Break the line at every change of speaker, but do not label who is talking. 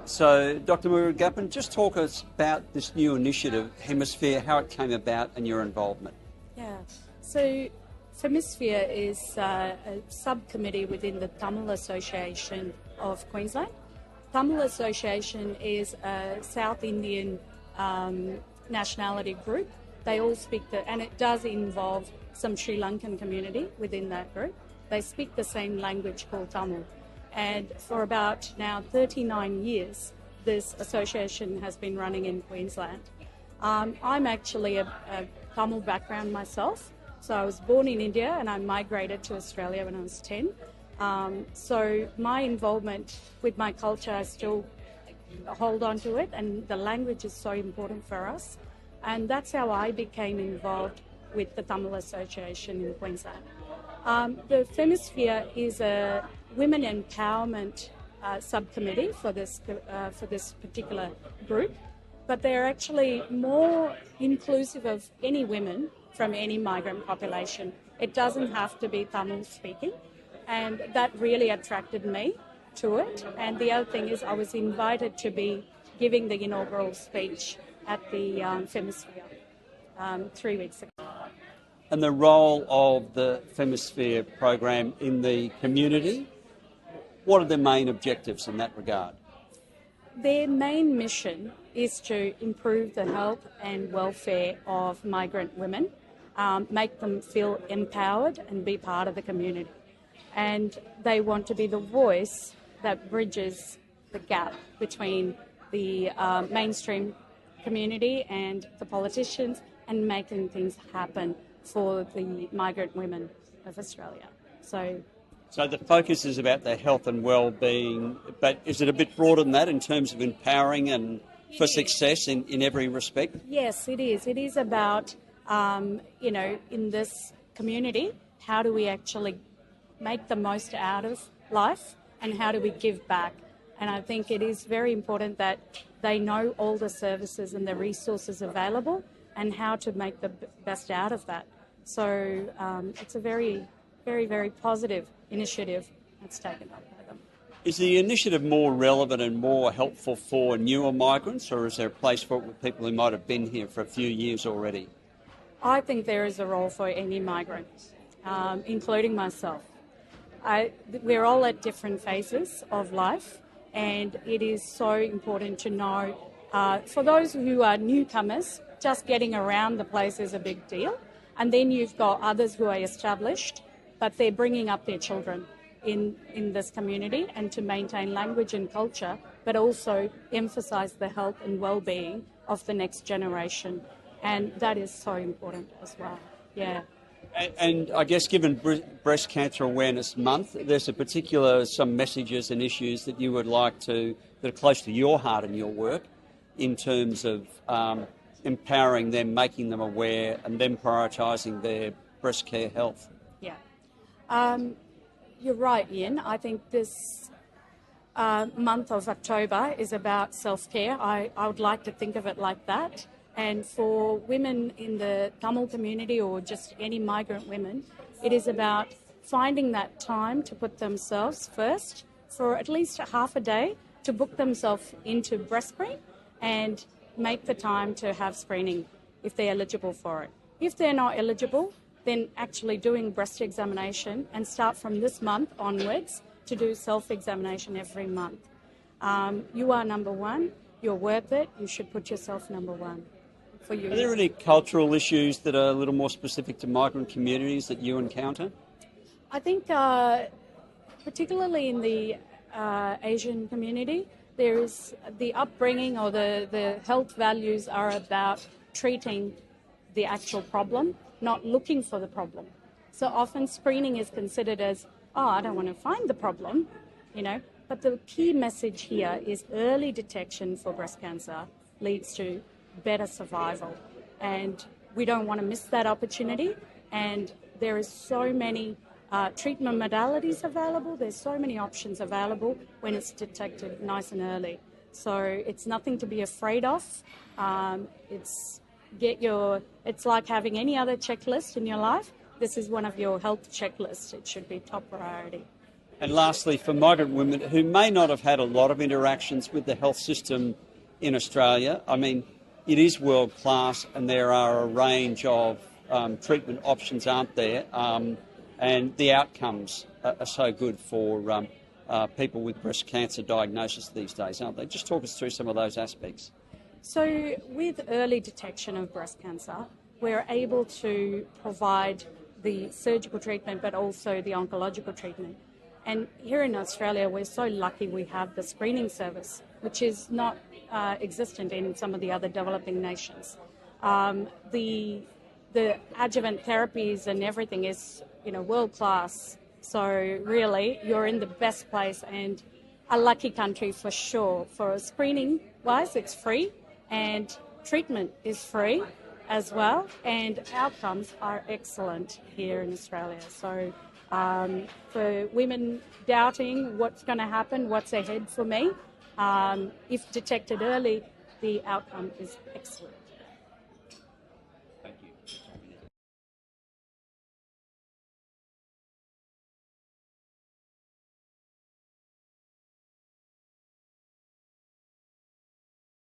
So, Dr. Murugappan, just talk us about this new initiative, Hemisphere, how it came about and your involvement.
Yeah, so Femisphere is a subcommittee within the Tamil Association of Queensland. Tamil Association is a South Indian nationality group. They all speak and it does involve some Sri Lankan community within that group. They speak the same language called Tamil. And for about now 39 years, this association has been running in Queensland. I'm actually a Tamil background myself. So I was born in India and I migrated to Australia when I was 10. So my involvement with my culture, I still hold on to it, and the language is so important for us. And that's how I became involved with the Tamil Association in Queensland. The Femisphere is a women empowerment subcommittee for this particular group, but they're actually more inclusive of any women from any migrant population. It doesn't have to be Tamil speaking, and that really attracted me to it. And the other thing is I was invited to be giving the inaugural speech at the Femisphere 3 weeks ago.
And the role of the Femisphere program in the community, what are the main objectives in that regard?
Their main mission is to improve the health and welfare of migrant women, make them feel empowered and be part of the community. And they want to be the voice that bridges the gap between the mainstream community and the politicians and making things happen for the migrant women of Australia.
So the focus is about their health and well-being, but is it a bit broader than that in terms of empowering and for success in every respect?
Yes, it is. It is about, in this community, how do we actually make the most out of life and how do we give back? And I think it is very important that they know all the services and the resources available and how to make the best out of that. So it's a very, very, very positive initiative that's taken up by them.
Is the initiative more relevant and more helpful for newer migrants, or is there a place for it with people who might have been here for a few years already?
I think there is a role for any migrant, including myself. We're all at different phases of life, and it is so important to know, for those who are newcomers, just getting around the place is a big deal. And then you've got others who are established, but they're bringing up their children in this community and to maintain language and culture, but also emphasise the health and well-being of the next generation. And that is so important as well, yeah.
And I guess given Breast Cancer Awareness Month, there's some messages and issues that you would like that are close to your heart and your work in terms of empowering them, making them aware and then prioritising their breast care health.
Yeah. You're right, Ian. I think this month of October is about self-care. I would like to think of it like that. And for women in the Tamil community or just any migrant women, it is about finding that time to put themselves first for at least half a day to book themselves into breast screen and make the time to have screening if they're eligible for it. If they're not eligible, then actually doing breast examination and start from this month onwards to do self-examination every month. You are number one. You're worth it. You should put yourself number one. For you.
Are there any cultural issues that are a little more specific to migrant communities that you encounter?
I think particularly in the Asian community, there is the upbringing or the health values are about treating the actual problem, not looking for the problem. So often screening is considered as, I don't want to find the problem, But the key message here is early detection for breast cancer leads to better survival. And we don't want to miss that opportunity. And there is so many treatment modalities available. There's so many options available when it's detected nice and early. So it's nothing to be afraid of. It's like having any other checklist in your life. This is one of your health checklists. It should be top priority.
And lastly, for migrant women who may not have had a lot of interactions with the health system in Australia, I mean, it is world class and there are a range of treatment options, aren't there? And the outcomes are so good for people with breast cancer diagnosis these days, aren't they? Just talk us through some of those aspects.
So with early detection of breast cancer, we're able to provide the surgical treatment but also the oncological treatment. And here in Australia, we're so lucky we have the screening service, which is not existent in some of the other developing nations. The adjuvant therapies and everything is, world class. So really, you're in the best place and a lucky country for sure. For screening-wise, it's free, and treatment is free as well, and outcomes are excellent here in Australia. So for women doubting what's going to happen, what's ahead for me, if detected early, the outcome is excellent.